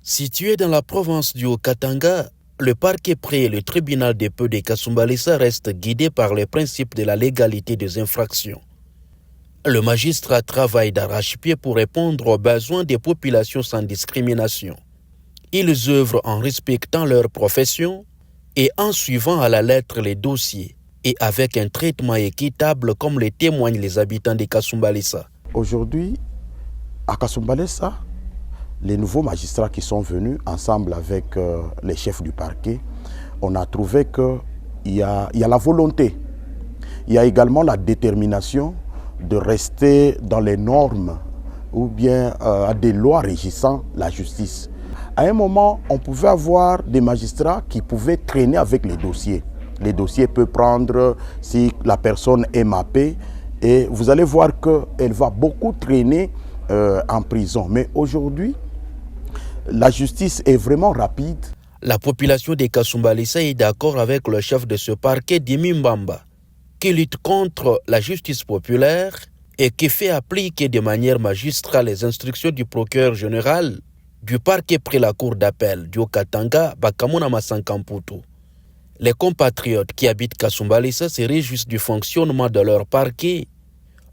Situé dans la province du Haut-Katanga, le parquet près le tribunal des peu de Kasumbalesa reste guidé par les principes de la légalité des infractions. Le magistrat travaille d'arrache-pied pour répondre aux besoins des populations sans discrimination. Ils œuvrent en respectant leur profession et en suivant à la lettre les dossiers et avec un traitement équitable comme le témoignent les habitants de Kasumbalesa. Aujourd'hui, à Kasumbalesa, les nouveaux magistrats qui sont venus ensemble avec les chefs du parquet, on a trouvé qu'il y a la volonté, il y a également la détermination de rester dans les normes ou bien des lois régissant la justice. À un moment, on pouvait avoir des magistrats qui pouvaient traîner avec les dossiers. Les dossiers peuvent prendre si la personne est mappée et vous allez voir qu'elle va beaucoup traîner en prison. Mais aujourd'hui, la justice est vraiment rapide. La population de Kasumbalesa est d'accord avec le chef de ce parquet, Dimi Mbamba, qui lutte contre la justice populaire et qui fait appliquer de manière magistrale les instructions du procureur général du parquet près la cour d'appel du Haut-Katanga, Bakamona Masankamputu. Les compatriotes qui habitent Kasumbalesa se réjouissent du fonctionnement de leur parquet,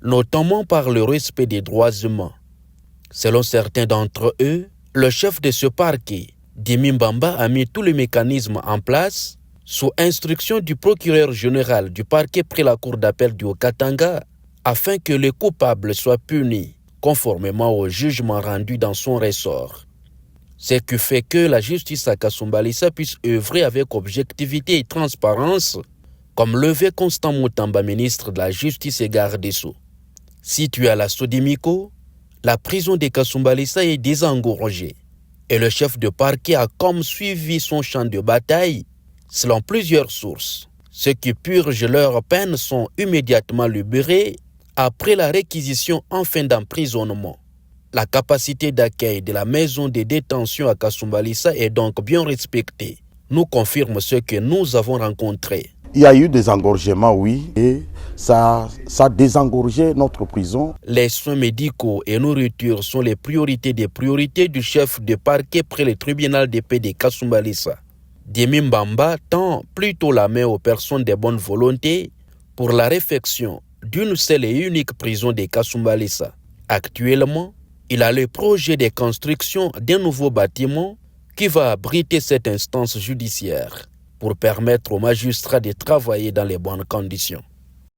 notamment par le respect des droits humains. Selon certains d'entre eux, le chef de ce parquet, Dimi Mbamba, a mis tous les mécanismes en place sous instruction du procureur général du parquet près la cour d'appel du Haut-Katanga afin que les coupables soient punis conformément au jugement rendu dans son ressort. Ce qui fait que la justice à Kasumbalesa puisse œuvrer avec objectivité et transparence, comme levé Constant Mutamba, ministre de la Justice et garde des Sceaux. Situé à la Sodimiko, la prison de Kasumbalesa est désengorgée et le chef de parquet a comme suivi son champ de bataille selon plusieurs sources. Ceux qui purgent leur peine sont immédiatement libérés après la réquisition en fin d'emprisonnement. La capacité d'accueil de la maison de détention à Kasumbalesa est donc bien respectée, nous confirme ce que nous avons rencontré. Il y a eu des engorgements, oui, et ça a désengorgé notre prison. Les soins médicaux et nourriture sont les priorités des priorités du chef de parquet près le tribunal de paix de Kasumbalesa. Dimi Mbamba tend plutôt la main aux personnes de bonne volonté pour la réfection d'une seule et unique prison de Kasumbalesa. Actuellement, il a le projet de construction d'un nouveau bâtiment qui va abriter cette instance judiciaire pour permettre aux magistrats de travailler dans les bonnes conditions.